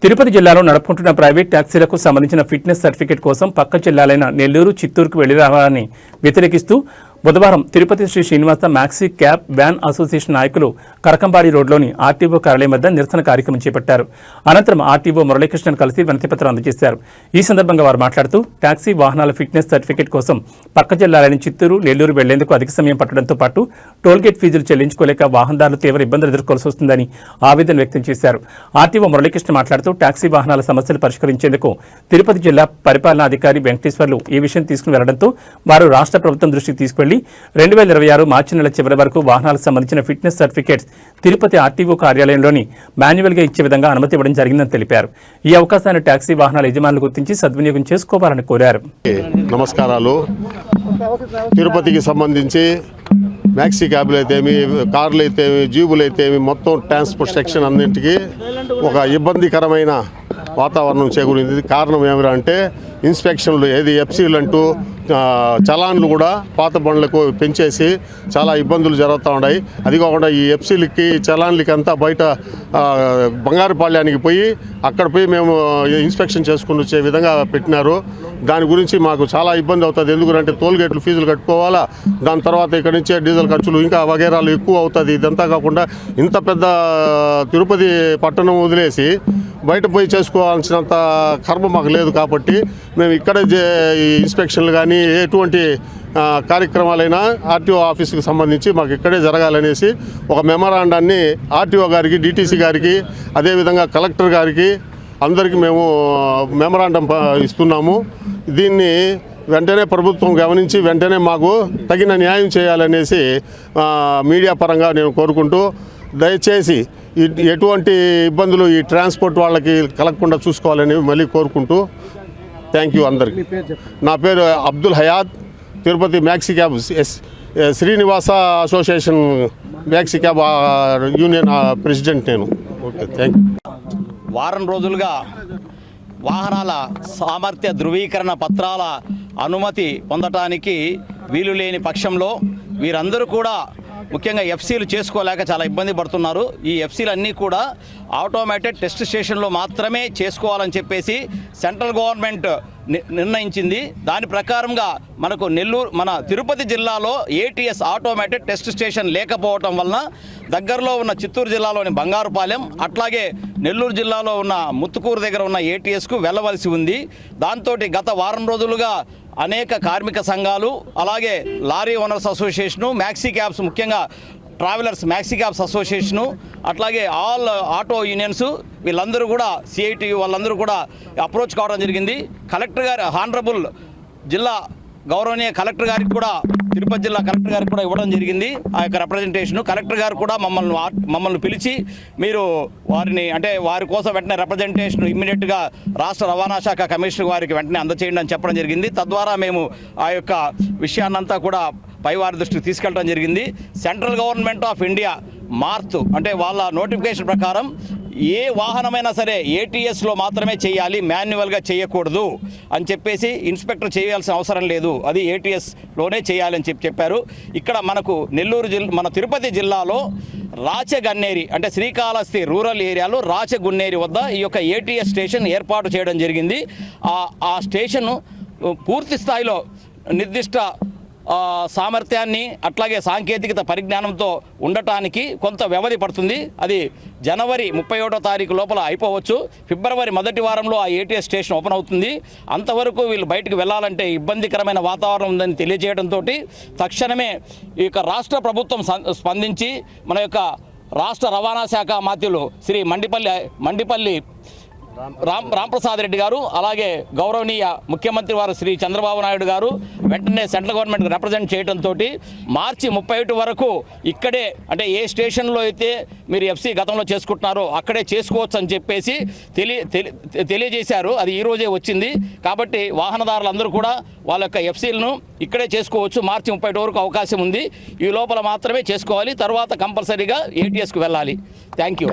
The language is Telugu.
తిరుపతి జిల్లాలో నడుపుకుంటున్న ప్రైవేట్ ట్యాక్సీలకు సంబంధించిన ఫిట్నెస్ సర్టిఫికెట్ కోసం పక్క జిల్లాలైన నెల్లూరు, చిత్తూరుకు వెళ్లి రావాలని వ్యతిరేకిస్తూ బుధవారం Tirupati Sri Srinivasa maxi cab van association నాయకులు కరకంబాడి రోడ్లోని ఆర్టీఓ కార్యాలయం వద్ద నిరసన కార్యక్రమం చేపట్టారు. అనంతరం ఆర్టీఓ మురళీకృష్ణన్ కలిసి వినతిపత్రం అందజేశారు. ఈ సందర్భంగా వారు మాట్లాడుతూ టాక్సీ వాహనాల ఫిట్నెస్ సర్టిఫికెట్ కోసం పక్క జిల్లాలైన చిత్తూరు, నెల్లూరు వెళ్లేందుకు అధిక సమయం పట్టడంతో పాటు టోల్గేట్ ఫీజులు చెల్లించుకోలేక వాహనదారులు తీవ్ర ఇబ్బందులు ఎదుర్కోవాల్సి వస్తుందని ఆవేదన వ్యక్తం చేశారు. ఆర్టీఓ మురళీకృష్ణ మాట్లాడుతూ టాక్సీ వాహనాల సమస్యలు పరిష్కరించేందుకు తిరుపతి జిల్లా పరిపాలనాధికారి వెంకటేశ్వర్లు ఈ విషయం తీసుకుని వెళ్లడంతో వారు రాష్ట్ర ప్రభుత్వం దృష్టికి తీసుకెళ్లి 2026 మార్చి నెల చివరి వరకు వాహనాలకు సంబంధించిన ఫిట్నెస్ సర్టిఫికేట్స్ తిరుపతి ఆర్టీఓ కార్యాలయంలోని మాన్యువల్గా ఇచ్చే విధంగా అనుమతి ఇవ్వడం జరిగిందని తెలిపారు. ఈ అవకాశాన్ని టాక్సీ వాహనాల యజమానులు గుర్తించి సద్వినియోగం చేసుకోవాలని కోరారు. నమస్కారాలు. తిరుపతికి సంబంధించి మ్యాక్సీ క్యాబ్లు అయితేమి, కార్లు అయితేమి, జీబులు అయితేమి మొత్తం ట్రాన్స్పోర్ట్ సెక్షన్ అన్నింటికి ఒక ఇబ్బందికరమైన వాతావరణం చేకూరింది. కారణం ఏమిరా అంటే ఇన్స్పెక్షన్లు ఎఫ్సీలు అంటూ చలాన్లు కూడా పాత బండ్లకు పెంచేసి చాలా ఇబ్బందులు జరుగుతూ ఉన్నాయి. అది కాకుండా ఈ ఎఫ్సీలకి చలాన్లకి అంతా బయట బంగారుపాళ్యానికి పోయి అక్కడ పోయి మేము ఇన్స్పెక్షన్ చేసుకుని వచ్చే విధంగా పెట్టినారు. దాని గురించి మాకు చాలా ఇబ్బంది అవుతుంది. ఎందుకంటే టోల్గేట్లు ఫీజులు కట్టుకోవాలా, దాని తర్వాత ఇక్కడ నుంచే డీజిల్ ఖర్చులు ఇంకా వగేరాలు ఎక్కువ అవుతుంది. ఇదంతా కాకుండా ఇంత పెద్ద తిరుపతి పట్టణం వదిలేసి బయట పోయి చేసుకోవాల్సినంత కర్మ మాకు లేదు. కాబట్టి మేము ఇక్కడే ఇన్స్పెక్షన్లు కానీ ఎటువంటి కార్యక్రమాలైనా ఆర్టీఓ ఆఫీస్కి సంబంధించి మాకు ఇక్కడే జరగాలనేసి ఒక మెమరాండాన్ని ఆర్టీఓ గారికి, డిటీసీ గారికి, అదేవిధంగా కలెక్టర్ గారికి అందరికీ మేము మెమరాండం ఇస్తున్నాము. దీన్ని వెంటనే ప్రభుత్వం గమనించి వెంటనే మాకు తగిన న్యాయం చేయాలనేసి మీడియా పరంగా నేను కోరుకుంటూ, దయచేసి ఎటువంటి ఇబ్బందులు ఈ ట్రాన్స్పోర్ట్ వాళ్ళకి కలగకుండా చూసుకోవాలని మళ్ళీ కోరుకుంటూ థ్యాంక్ యూ అందరికీ. నా పేరు Abdul Hayad, Tirupati maxi cab Srinivasa association maxi cab union president నేను. Okay, thank you. వారం రోజులుగా వాహనాల సామర్థ్య ధృవీకరణ పత్రాల అనుమతి పొందటానికి వీలు లేని పక్షంలో వీరందరూ కూడా ముఖ్యంగా ఎఫ్సీలు చేసుకోలేక చాలా ఇబ్బంది పడుతున్నారు. ఈ ఎఫ్సీలు అన్నీ కూడా ఆటోమేటెడ్ టెస్ట్ స్టేషన్లో మాత్రమే చేసుకోవాలని చెప్పేసి సెంట్రల్ గవర్నమెంట్ నిర్ణయించింది. దాని ప్రకారంగా మన తిరుపతి జిల్లాలో ఏటీఎస్ ఆటోమేటెడ్ టెస్ట్ స్టేషన్ లేకపోవటం వలన దగ్గరలో ఉన్న చిత్తూరు జిల్లాలోని బంగారుపాలెం, అట్లాగే నెల్లూరు జిల్లాలో ఉన్న ముత్తుకూరు దగ్గర ఉన్న ఏటీఎస్కు వెళ్ళవలసి ఉంది. దాంతో గత వారం రోజులుగా అనేక కార్మిక సంఘాలు, అలాగే lorry owners association, maxi cabs, ముఖ్యంగా ట్రావెలర్స్ మ్యాక్సీ క్యాబ్స్ అసోసియేషను, అట్లాగే ఆల్ ఆటో యూనియన్స్ వీళ్ళందరూ కూడా సిఐటియు వాళ్ళందరూ కూడా అప్రోచ్ కావడం జరిగింది. కలెక్టర్ గారు హానరబుల్ జిల్లా గౌరవనీయ కలెక్టర్ గారికి కూడా, తిరుపతి జిల్లా కలెక్టర్ గారికి కూడా ఇవ్వడం జరిగింది ఆ యొక్క రిప్రజెంటేషను. కలెక్టర్ గారు కూడా మమ్మల్ని పిలిచి మీరు వారి కోసం వెంటనే రిప్రజెంటేషన్ ఇమ్మీడియట్గా రాష్ట్ర రవాణా శాఖ కమిషనర్ వారికి వెంటనే అందచేయండి అని చెప్పడం జరిగింది. తద్వారా మేము ఆ యొక్క విషయాన్నంతా కూడా పైవారి దృష్టికి తీసుకెళ్ళడం జరిగింది. సెంట్రల్ గవర్నమెంట్ ఆఫ్ ఇండియా వాళ్ళ నోటిఫికేషన్ ప్రకారం ఏ వాహనమైనా సరే ఏటీఎస్లో మాత్రమే చేయాలి, మాన్యువల్గా చేయకూడదు అని చెప్పేసి ఇన్స్పెక్టర్ చేయాల్సిన అవసరం లేదు, అది ఏటీఎస్లోనే చేయాలని చెప్పారు. ఇక్కడ మన తిరుపతి జిల్లాలో రాచగన్నేరి శ్రీకాళహస్తి రూరల్ ఏరియాలో రాచగున్నేరి వద్ద ఈ యొక్క ఏటీఎస్ స్టేషన్ ఏర్పాటు చేయడం జరిగింది. ఆ స్టేషన్ పూర్తి స్థాయిలో నిర్దిష్ట సామర్థ్యాన్ని అట్లాగే సాంకేతికత పరిజ్ఞానంతో ఉండటానికి కొంత వ్యవధి పడుతుంది. అది జనవరి 31వ తారీఖు లోపల అయిపోవచ్చు. ఫిబ్రవరి మొదటి వారంలో ఆ ఏటీఎస్ స్టేషన్ ఓపెన్ అవుతుంది. అంతవరకు వీళ్ళు బయటకు వెళ్ళాలంటే ఇబ్బందికరమైన వాతావరణం ఉందని తెలియజేయడంతో తక్షణమే ఈ యొక్క రాష్ట్ర ప్రభుత్వం స్పందించి మన యొక్క రాష్ట్ర రవాణా శాఖ మంత్రులు శ్రీ మండిపల్లి రాంప్రసాద్ రెడ్డి గారు, అలాగే గౌరవనీయ ముఖ్యమంత్రి వారు శ్రీ చంద్రబాబు నాయుడు గారు వెంటనే సెంట్రల్ గవర్నమెంట్ రిప్రజెంట్ చేయడంతో మార్చి 31 వరకు ఇక్కడే ఏ స్టేషన్లో అయితే మీరు ఎఫ్సీ గతంలో చేసుకుంటున్నారో అక్కడే చేసుకోవచ్చు అని చెప్పేసి తెలియజేశారు. అది ఈరోజే వచ్చింది. కాబట్టి వాహనదారులందరూ కూడా వాళ్ళ యొక్క ఎఫ్సీలను ఇక్కడే చేసుకోవచ్చు. మార్చి 31 వరకు అవకాశం ఉంది. ఈ లోపల మాత్రమే చేసుకోవాలి. తర్వాత కంపల్సరీగా ఏటీఎస్కు వెళ్ళాలి. Thank you.